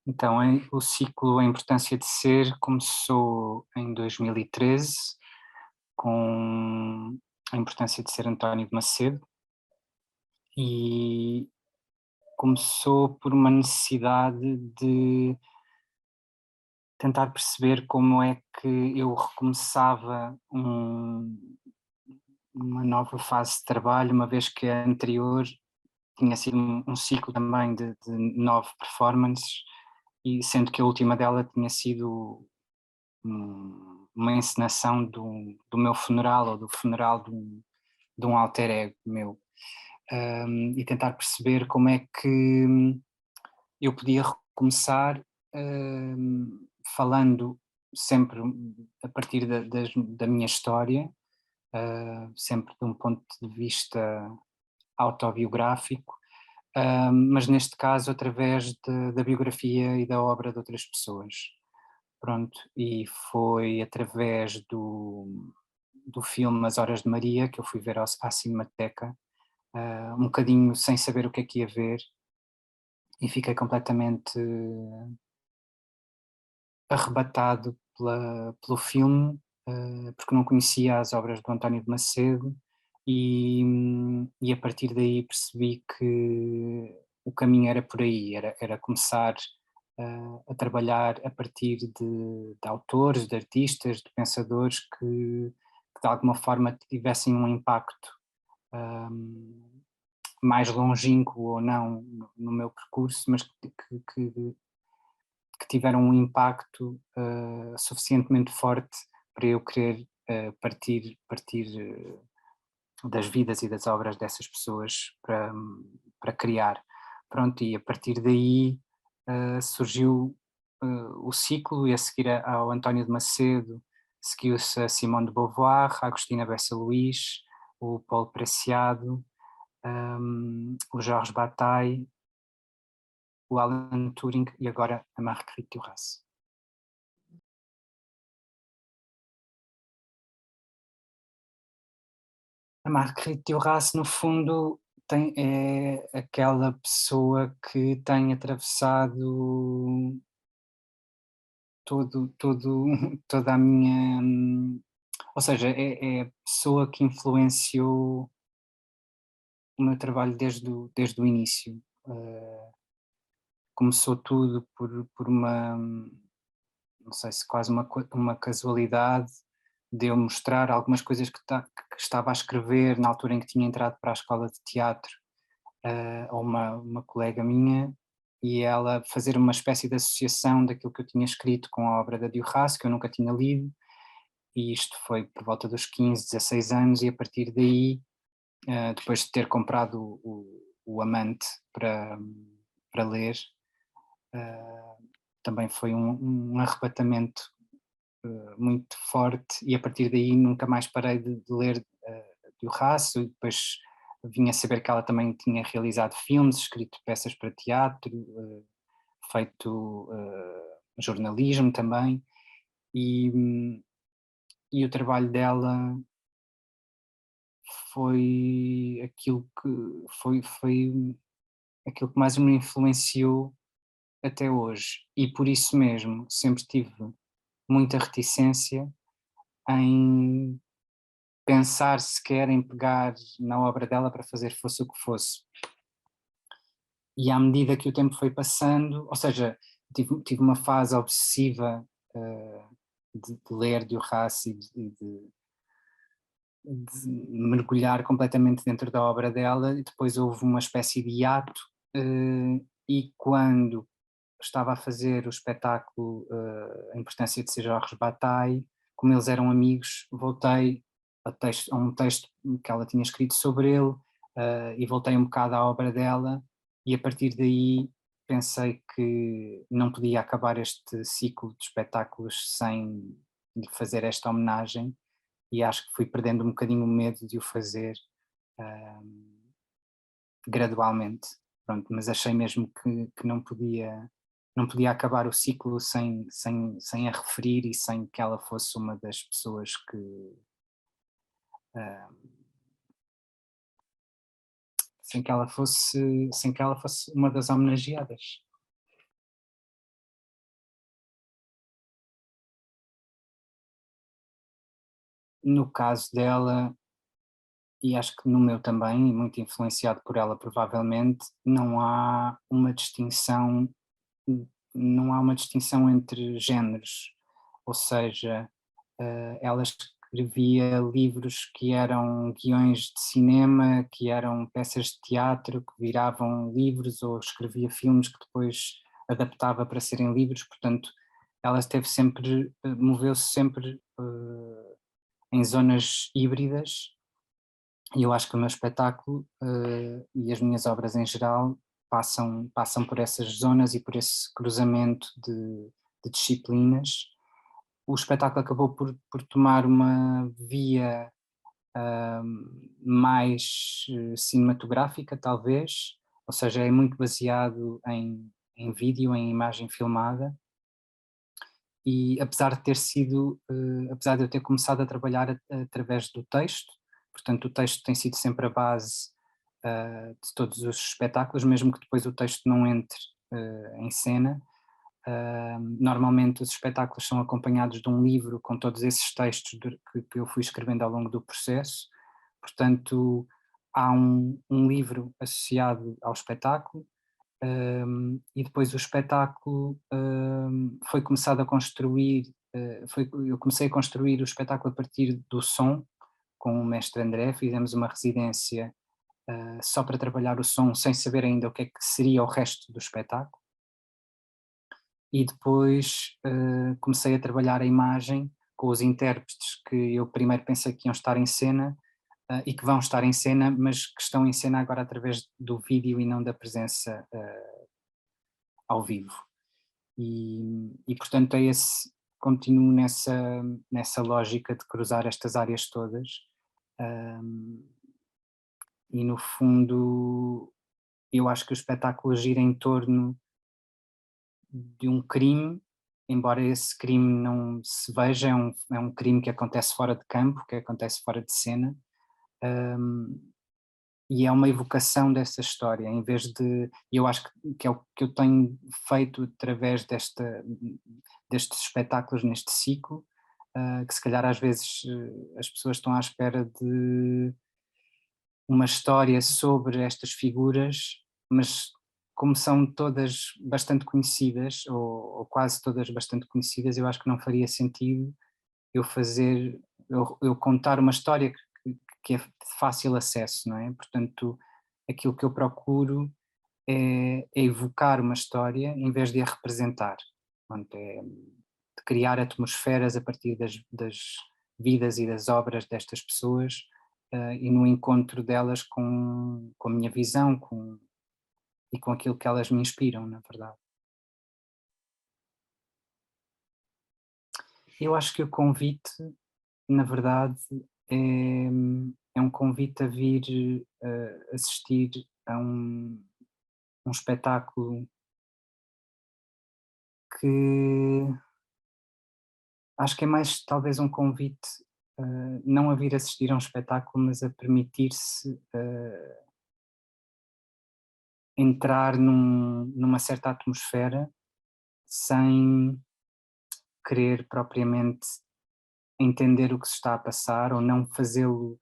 Então, o ciclo A Importância de Ser começou em 2013, com A Importância de Ser António de Macedo, e começou por uma necessidade de tentar perceber como é que eu recomeçava uma nova fase de trabalho, uma vez que a anterior tinha sido um ciclo também de 9 performances, e sendo que a última dela tinha sido uma encenação do meu funeral, ou do funeral de um alter ego meu. E tentar perceber como é que eu podia recomeçar, falando sempre a partir da minha história, sempre de um ponto de vista autobiográfico, mas neste caso através da biografia e da obra de outras pessoas. Pronto, e foi através do filme As Horas de Maria que eu fui ver à Cinemateca, um bocadinho sem saber o que é que ia ver, e fiquei completamente arrebatado pelo filme, porque não conhecia as obras do António de Macedo, e a partir daí percebi que o caminho era por aí, era começar a trabalhar a partir de autores, de artistas, de pensadores que de alguma forma tivessem um impacto um, mais longínquo ou não no meu percurso, mas que tiveram um impacto suficientemente forte para eu querer partir das vidas e das obras dessas pessoas para criar. Pronto, e a partir daí surgiu o ciclo, e a seguir ao António de Macedo seguiu-se a Simone de Beauvoir, a Agostina Bessa Luís, o Paulo Preciado, o Jorge Bataille, o Alan Turing e agora a Marguerite Duras. A Marguerite Duras, no fundo, é aquela pessoa que tem atravessado toda a minha. Ou seja, é a pessoa que influenciou o meu trabalho desde o início. Começou tudo por uma, não sei se quase uma casualidade, de eu mostrar algumas coisas que estava a escrever na altura em que tinha entrado para a escola de teatro, a uma colega minha, e ela fazer uma espécie de associação daquilo que eu tinha escrito com a obra da Duras, que eu nunca tinha lido, e isto foi por volta dos 15, 16 anos, e a partir daí, depois de ter comprado o Amante para ler, também foi um arrebatamento muito forte, e a partir daí nunca mais parei de ler Duras, e depois vim a saber que ela também tinha realizado filmes, escrito peças para teatro, feito jornalismo também, e, e o trabalho dela foi aquilo que foi aquilo que mais me influenciou até hoje, e por isso mesmo sempre tive muita reticência em pensar sequer em pegar na obra dela para fazer fosse o que fosse. E à medida que o tempo foi passando, ou seja, tive uma fase obsessiva de ler Duras de mergulhar completamente dentro da obra dela, e depois houve uma espécie de hiato, e quando estava a fazer o espetáculo A Importância de Ser Jorge Bataille, como eles eram amigos, voltei a um texto que ela tinha escrito sobre ele, e voltei um bocado à obra dela, e a partir daí pensei que não podia acabar este ciclo de espetáculos sem lhe fazer esta homenagem, e acho que fui perdendo um bocadinho o medo de o fazer gradualmente. Pronto, mas achei mesmo que não podia acabar o ciclo sem a referir, e sem que ela fosse uma das pessoas ah, sem que ela fosse uma das homenageadas. no caso dela, e acho que no meu também, e muito influenciado por ela provavelmente, não há uma distinção entre géneros, ou seja, ela escrevia livros que eram guiões de cinema, que eram peças de teatro, que viravam livros, ou escrevia filmes que depois adaptava para serem livros, portanto, ela esteve sempre, moveu-se sempre em zonas híbridas, e eu acho que o meu espetáculo e as minhas obras em geral passam por essas zonas e por esse cruzamento de disciplinas. O espetáculo acabou por tomar uma via mais cinematográfica, talvez, ou seja, é muito baseado em vídeo, em imagem filmada, e apesar de eu ter começado a trabalhar através do texto, portanto o texto tem sido sempre a base de todos os espetáculos, mesmo que depois o texto não entre em cena. Normalmente os espetáculos são acompanhados de um livro com todos esses textos que eu fui escrevendo ao longo do processo, portanto há um livro associado ao espetáculo, e depois o espetáculo foi começado a construir, eu comecei a construir o espetáculo a partir do som, com o mestre André, fizemos uma residência só para trabalhar o som, sem saber ainda o que é que seria o resto do espetáculo, e depois comecei a trabalhar a imagem com os intérpretes que eu primeiro pensei que iam estar em cena, e que vão estar em cena, mas que estão em cena agora através do vídeo e não da presença ao vivo. E portanto continuo nessa lógica de cruzar estas áreas todas, e no fundo eu acho que o espetáculo gira em torno de um crime, embora esse crime não se veja, é um crime que acontece fora de campo, que acontece fora de cena, e é uma evocação dessa história, em vez de, e eu acho que é o que eu tenho feito através destes espetáculos neste ciclo, que se calhar às vezes as pessoas estão à espera de uma história sobre estas figuras, mas como são todas bastante conhecidas, ou quase todas bastante conhecidas, eu acho que não faria sentido eu fazer, eu contar uma história que é de fácil acesso, não é? Portanto, aquilo que eu procuro é evocar uma história em vez de a representar. Portanto, é de criar atmosferas a partir das vidas e das obras destas pessoas, e no encontro delas com a minha visão e com aquilo que elas me inspiram, na verdade. Eu acho que o convite, na verdade, é, é um convite a vir assistir a um espetáculo que acho que é mais talvez um convite, não a vir assistir a um espetáculo, mas a permitir-se entrar numa certa atmosfera sem querer propriamente entender o que se está a passar, ou não fazê-lo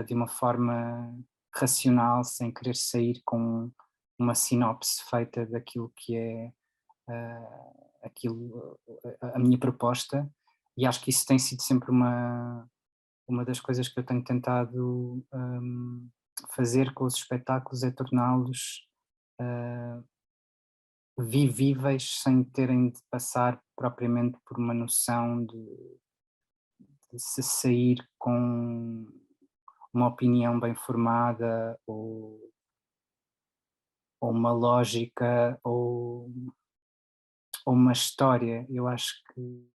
de uma forma racional, sem querer sair com uma sinopse feita daquilo que é a minha proposta, e acho que isso tem sido sempre uma das coisas que eu tenho tentado fazer com os espetáculos, é torná-los vivíveis sem terem de passar propriamente por uma noção de se sair com uma opinião bem formada, ou uma lógica, ou uma história. Eu acho que